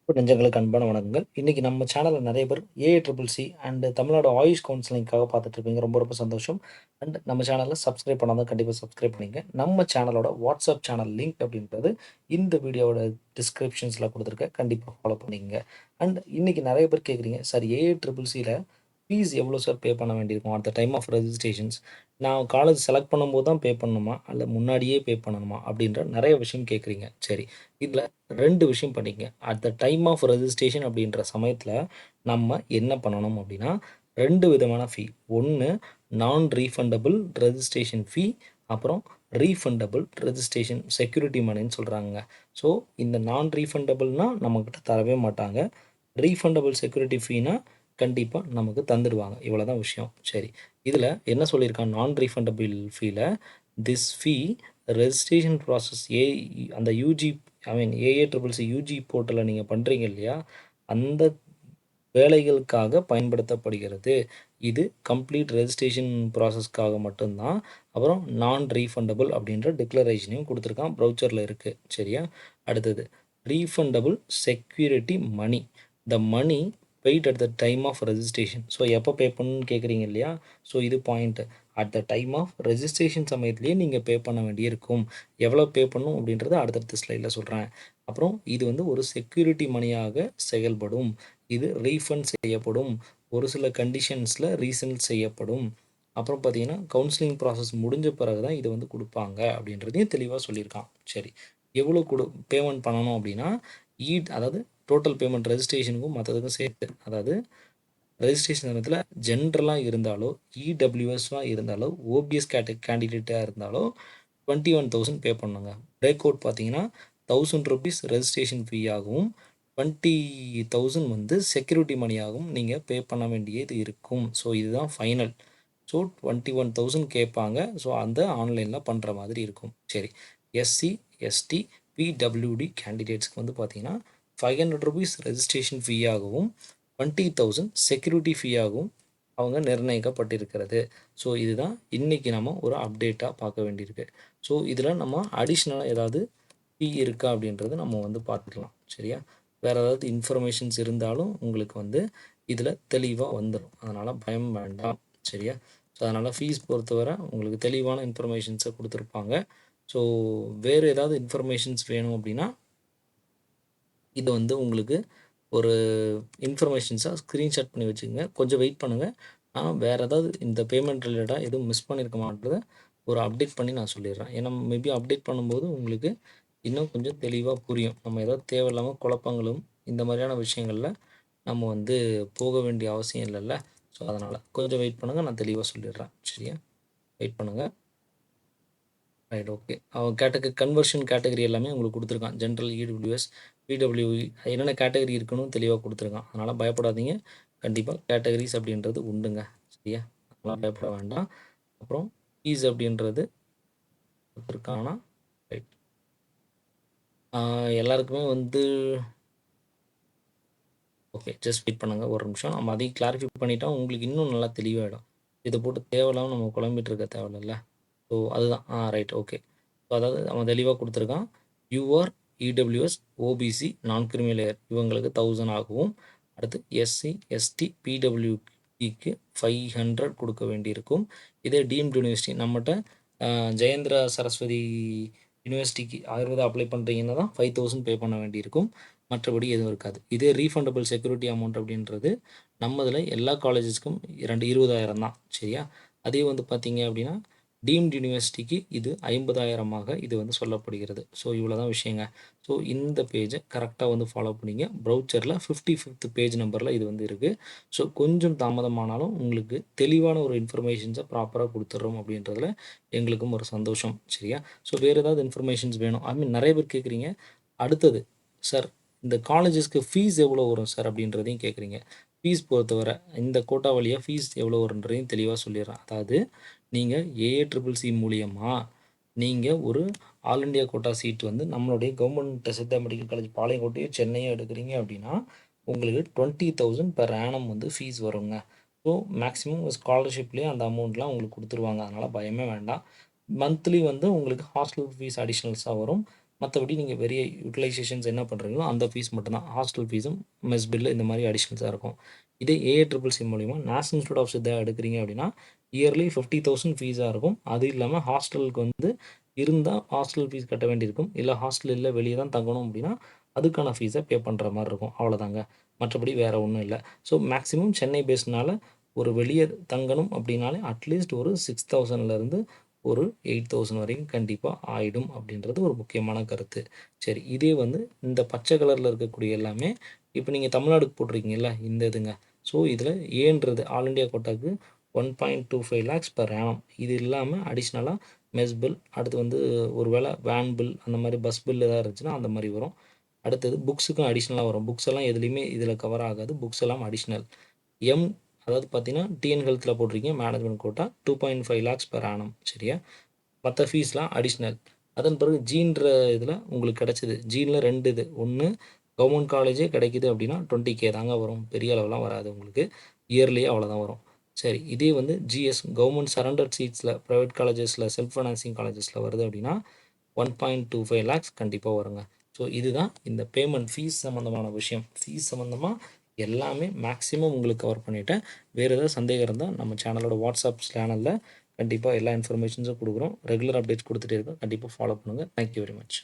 நெஞ்சங்களுக்கு அன்பான வணக்கங்கள். இன்னைக்கு நம்ம சேனல்ல நெறைய பேர் ஏஐ அண்ட் தமிழ்நாடு ஆயுஷ் கவுன்சிலிங்காக பார்த்துட்டு இருப்பீங்க. ரொம்ப ரொம்ப சந்தோஷம். அண்ட் நம்ம சேனல்ல சப்ஸ்கிரைப் பண்ணாதவங்க கண்டிப்பா சப்ஸ்கிரைப் பண்ணிங்க. நம்ம சேனலோட வாட்ஸ்அப் சேனல் லிங்க் அப்படின்றது இந்த வீடியோவோட டிஸ்கிரிப்ஷன்ஸ்ல குடுத்துருக்கேன். கண்டிப்பா ஃபாலோ பண்ணிக்கங்க. அண்ட் இன்னைக்கு நெறைய பேர் கேட்குறீங்க, சார் ஏஐசில ஃபீஸ் எவ்வளோ சார் பே பண்ண வேண்டியிருக்கும் at the time of registrations? நான் காலேஜ் செலக்ட் பண்ணும்போது தான் பே பண்ணணுமா? இல்ல முன்னாடியே பே பண்ணணுமா? அப்படின்ற நெறைய விஷயம் கேட்குறீங்க. சரி. இதுல 2 விஷயம் பண்ணிக்கங்க. At the time of registration அப்படின்ற சமயத்துல நம்ம என்ன பண்ணணும் அப்படின்னா, 2 விதமான ஃபீ. ஒண்ணு நான் ரீஃபண்டபிள் ரெஜிஸ்ட்ரேஷன் ஃபீ. அப்புறம் ரீஃபண்டபிள் ரெஜிஸ்ட்ரேஷன் செக்யூரிட்டி மனின்னு சொல்றாங்கங்க. ஸோ இந்த நான் ரீஃபண்டபிள்னா நம்மகிட்ட தரவே மாட்டாங்க. ரீஃபண்டபிள் செக்யூரிட்டி ஃபீனா கண்டிப்பா நமக்கு தந்துடுவாங்க. இவ்வளோதான் விஷயம். சரி. இதுல என்ன சொல்லியிருக்கான் நான் ரீஃபண்டபிள் ஃபீல, திஸ் ஃபீ ரெஜிஸ்ட்ரேஷன் ப்ராசஸ் அந்த UG I mean AACC UG போர்ட்டலில் நீங்கள் பண்ணுறீங்க இல்லையா, அந்த வேலைகளுக்காக பயன்படுத்தப்படுகிறது. இது கம்ப்ளீட் ரெஜிஸ்ட்ரேஷன் ப்ராசஸ்க்காக மட்டும்தான். அப்புறம் நான் ரீஃபண்டபிள் அப்படின்ற டிக்ளரேஷனையும் கொடுத்துருக்கான். ப்ரௌச்சரில் இருக்குது. சரியா? அடுத்தது refundable security money. The money paid at the time of registration. So எப்போ பே பண்ணணும்னு கேட்குறீங்க இல்லையா? ஸோ இது point. At the time of registration சமயத்துலேயே நீங்கள் பே பண்ண வேண்டியிருக்கும். எவ்வளோ பே பண்ணணும் அப்படின்றத அடுத்தடுத்த ஸ்லைடில் சொல்கிறேன். அப்புறம் இது வந்து ஒரு செக்யூரிட்டி மணியாக செயல்படும். இது ரீஃபண்ட் செய்யப்படும். ஒரு சில கண்டிஷன்ஸில் ரீசெண்ட் செய்யப்படும். அப்புறம் பார்த்தீங்கன்னா, கவுன்சிலிங் ப்ராசஸ் முடிஞ்ச பிறகு தான் இது வந்து குடுப்பாங்க அப்படின்றதையும் தெளிவா சொல்லியிருக்கான். சரி. எவ்வளோ பேமெண்ட் பண்ணணும் அப்படின்னா, அதாவது டோட்டல் பேமெண்ட் ரெஜிஸ்ட்ரேஷனுக்கும் மற்றதுக்கும் சேர்த்து. அதாவது ரெஜிஸ்ட்ரேஷன் சமயத்தில் ஜென்ரலாக இருந்தாலோ, இடபிள்யூஎஸ்ஸாக இருந்தாலோ, ஓபிஎஸ் கேண்டிடேட்டாக இருந்தாலோ 21,000 பே பண்ணுங்க. பிரேக் அவுட் பார்த்தீங்கன்னா, ₹1,000 ரெஜிஸ்ட்ரேஷன் ஃபீ ஆகவும், 20,000 வந்து செக்யூரிட்டி மணியாகவும் நீங்கள் பே பண்ண வேண்டியது இருக்கும். ஸோ இதுதான் ஃபைனல். ஸோ 21,000 கேட்பாங்க. ஸோ அந்த ஆன்லைனில் பண்ணுற மாதிரி இருக்கும். சரி. எஸ்சி, எஸ்டி, பிடபிள்யூடி கேண்டிடேட்ஸ்க்கு வந்து பார்த்தீங்கன்னா, ₹500 ரெஜிஸ்ட்ரேஷன் ஃபீயாகவும், 20,000 செக்யூரிட்டி ஃபீயாகவும் அவங்க நிர்ணயிக்கப்பட்டிருக்கிறது. ஸோ இதுதான் இன்னைக்கு நம்ம ஒரு அப்டேட்டாக பார்க்க வேண்டியிருக்கு. ஸோ இதில் நம்ம அடிஷ்னலாக ஏதாவது ஃபீ இருக்கா அப்படின்றத நம்ம வந்து பார்த்துக்கலாம். சரியா? வேறு ஏதாவது இன்ஃபர்மேஷன்ஸ் இருந்தாலும் உங்களுக்கு வந்து இதில் தெளிவாக வந்துடும். அதனால் பயம் வேண்டாம். சரியா? ஸோ அதனால் ஃபீஸ் பொறுத்தவரை உங்களுக்கு தெளிவான இன்ஃபர்மேஷன்ஸை கொடுத்துருப்பாங்க. ஸோ வேறு ஏதாவது இன்ஃபர்மேஷன்ஸ் வேணும் அப்படின்னா, இது வந்து உங்களுக்கு ஒரு இன்ஃபர்மேஷன்ஸாக ஸ்க்ரீன்ஷாட் பண்ணி வச்சுக்கோங்க. கொஞ்சம் வெயிட் பண்ணுங்கள். நான் வேறு ஏதாவது இந்த பேமெண்ட் ரிலேட்டடாக எதுவும் மிஸ் பண்ணியிருக்க மாட்டேறத ஒரு அப்டேட் பண்ணி நான் சொல்லிடுறேன். ஏன்னா மேபி அப்டேட் பண்ணும்போது உங்களுக்கு இன்னும் கொஞ்சம் தெளிவாக புரியும். நம்ம ஏதாவது தேவையில்லாமல் குழப்பங்களும் இந்த மாதிரியான விஷயங்களில் நம்ம வந்து போக வேண்டிய அவசியம் இல்லைல்ல. ஸோ அதனால் கொஞ்சம் வெயிட் பண்ணுங்கள். நான் தெளிவாக சொல்லிடுறேன். சரியா? வெயிட் பண்ணுங்கள். Right, okay. அவன் கன்வர்ஷன் கேட்டகரி எல்லாமே உங்களுக்கு கொடுத்துருக்கான். ஜென்ரல், இடபிள்யூஎஸ், பிடபிள்யூஇ என்னென்ன கேட்டகரி இருக்குன்னு தெளிவாக கொடுத்துருக்கான். அதனால் பயப்படாதீங்க. கண்டிப்பாக கேட்டகரிஸ் அப்படின்றது உண்டுங்க. சரியா? அதெல்லாம் பயப்பட வேண்டாம். அப்புறம் ஃபீஸ் அப்படின்றது கொடுத்துருக்கான். ஆனால் ரைட், எல்லாருக்குமே வந்து ஓகே. ஜஸ்ட் வெயிட் பண்ணுங்கள் ஒரு நிமிஷம். நம்ம அதையும் கிளாரிஃபை பண்ணிட்டா உங்களுக்கு இன்னும் நல்லா தெளிவாயிடும். இதை போட்டு தேவையில்லாமல் நம்ம குழம்பிட்டு இருக்க தேவையில்ல. ஸோ அதுதான். Right, okay. ஸோ அதாவது அவன் தெளிவாக கொடுத்துருக்கான். யூஆர், இடபிள்யூஎஸ், ஓபிசி, நான் கிரிமி லேயர் இவங்களுக்கு 1000 ஆகவும், அடுத்து எஸ்சி, எஸ்டி, பிடபிள்யூடிக்கு 500 கொடுக்க வேண்டியிருக்கும். இதே டீம்டு யூனிவர்சிட்டி நம்மகிட்ட ஜெயேந்திர சரஸ்வதி யூனிவர்சிட்டிக்கு ஆயுர்வேதா அப்ளை பண்ணுறீங்கன்னா தான் 5,000 பே பண்ண வேண்டியிருக்கும். மற்றபடி எதுவும் இருக்காது. இதே ரீஃபண்டபிள் செக்யூரிட்டி அமௌண்ட் அப்படின்றது நம்மதில் எல்லா காலேஜஸ்க்கும் 20,000 தான். சரியா? அதே வந்து பார்த்தீங்க அப்படின்னா, டீம்டு யூனிவர்சிட்டிக்கு இது 50,000 இது வந்து சொல்லப்படுகிறது. ஸோ இவ்வளோ தான் விஷயங்க. ஸோ இந்த பேஜை கரெக்டாக வந்து ஃபாலோ பண்ணிங்க. ப்ரௌச்சரில் 55th பேஜ் நம்பரில் இது வந்து இருக்குது. ஸோ கொஞ்சம் தாமதமானாலும் உங்களுக்கு தெளிவான ஒரு இன்ஃபர்மேஷன்ஸை ப்ராப்பராக கொடுத்துட்றோம் அப்படின்றதுல எங்களுக்கும் ஒரு சந்தோஷம். சரியா? ஸோ வேறு ஏதாவது இன்ஃபர்மேஷன்ஸ் வேணும், ஐ மீன் நிறைய பேர் கேட்குறீங்க. அடுத்தது, சார் இந்த காலேஜஸ்க்கு ஃபீஸ் எவ்வளோ வரும் சார் அப்படின்றதையும் கேட்குறீங்க. ஃபீஸ் பொறுத்தவரை இந்த கோட்டா வழியாக ஃபீஸ் எவ்வளோ வரும்ன்றதையும் தெளிவாக சொல்லிடுறேன். அதாவது நீங்கள் ஏஏசிசி மூலியமாக நீங்கள் ஒரு ஆல் இண்டியா கோட்டா சீட் வந்து நம்மளுடைய கவர்மெண்ட் சித்தா மெடிக்கல் காலேஜ் பாளையங்கோட்டையோ சென்னையோ எடுக்கிறீங்க அப்படின்னா உங்களுக்கு 20,000 பெர் ஆனம் வந்து ஃபீஸ் வருங்க. ஸோ மேக்ஸிமம் ஸ்காலர்ஷிப்லேயே அந்த அமௌண்ட்லாம் உங்களுக்கு கொடுத்துருவாங்க. அதனால் பயமே வேண்டாம். மந்த்லி வந்து உங்களுக்கு ஹாஸ்டல் ஃபீஸ் அடிஷ்னல்ஸாக வரும். மற்றபடி நீங்கள் பெரிய யூட்டிலைசேஷன்ஸ் என்ன பண்ணுறீங்களோ அந்த ஃபீஸ் மட்டும்தான். ஹாஸ்டல் ஃபீஸும் மெஸ் பில்லு இந்த மாதிரி அடிஷ்னல்ஸாக இருக்கும். இதே ஏஐசிசி மூலிமா நேஷனல் இன்ஸ்டியூட் ஆஃப் சித்தா எடுக்கிறீங்க அப்படின்னா இயர்லி 50,000 ஃபீஸாக இருக்கும். அது இல்லாமல் ஹாஸ்டலுக்கு வந்து இருந்தால் ஹாஸ்டல் ஃபீஸ் கட்ட வேண்டியிருக்கும். இல்லை ஹாஸ்டல் இல்லை வெளியே தான் தங்கணும் அப்படின்னா அதுக்கான ஃபீஸை பே பண்ணுற மாதிரி இருக்கும். அவ்வளோதாங்க. மற்றபடி வேறு ஒன்றும் இல்லை. ஸோ மேக்ஸிமம் சென்னை பேஸ்னால ஒரு வெளியே தங்கணும் அப்படின்னாலே அட்லீஸ்ட் ஒரு 6,000லேருந்து ஒரு 8,000 வரைக்கும் கண்டிப்பாக ஆயிடும் அப்படின்றது ஒரு முக்கியமான கருத்து. சரி, இதே வந்து இந்த பச்சை கலரில் இருக்கக்கூடிய எல்லாமே இப்போ நீங்கள் தமிழ்நாடுக்கு போட்டிருக்கீங்கல்ல இந்த இதுங்க. ஸோ இதில் ஏன்றது ஆல் இண்டியா கோட்டாக்கு 1.25 lakhs பெர் ஆனம். இது இல்லாமல் அடிஷ்னலாக மெஸ் பில், அடுத்து வந்து ஒரு வேளை வேன் பில் அந்த மாதிரி பஸ் பில் எதாவது இருந்துச்சுன்னா அந்த மாதிரி வரும். அடுத்தது புக்ஸுக்கும் அடிஷ்னலாக வரும். புக்ஸ் எல்லாம் எதுலேயுமே இதில் கவர் ஆகாது. புக்ஸ் எல்லாம் அடிஷ்னல். எம் அதாவது பார்த்தீங்கன்னா டிஎன் ஹெல்த்தில் போட்டிருக்கீங்க management quota 2.5 lakhs per annum. சரியா? மற்ற ஃபீஸ்லாம் அடிஷ்னல். அதன் பிறகு ஜீன்ற இதில் உங்களுக்கு கிடச்சிது. ஜீனில் 2 இது. ஒன்று கவர்மெண்ட் காலேஜே கிடைக்குது அப்படின்னா 20K தாங்க வரும். பெரிய அளவுலாம் வராது உங்களுக்கு. இயர்லியே அவ்வளோதான் வரும். சரி, இதே வந்து ஜிஎஸ் கவர்மெண்ட் சரண்டர்ட் சீட்ஸில் ப்ரைவேட் காலேஜஸில் செல்ஃப் ஃபைனான்சிங் காலேஜஸில் வருது அப்படின்னா 1.25 lakhs கண்டிப்பாக வருங்க. ஸோ இதுதான் இந்த பேமெண்ட் ஃபீஸ் சம்மந்தமான விஷயம். ஃபீஸ் சம்மந்தமாக எல்லாமே மேக்ஸிமம் உங்களுக்கு கவர் பண்ணிவிட்டேன். வேறு ஏதாவது சந்தேகம் இருந்தால் நம்ம சேனலோட வாட்ஸ்அப் சேனலில் கண்டிப்பாக எல்லா இன்ஃபர்மேஷன்ஸும் கொடுக்குறோம். ரெகுலர் அப்டேட்ஸ் கொடுத்துட்டே இருக்கோம். கண்டிப்பாக ஃபாலோ பண்ணுங்கள். Thank you very much.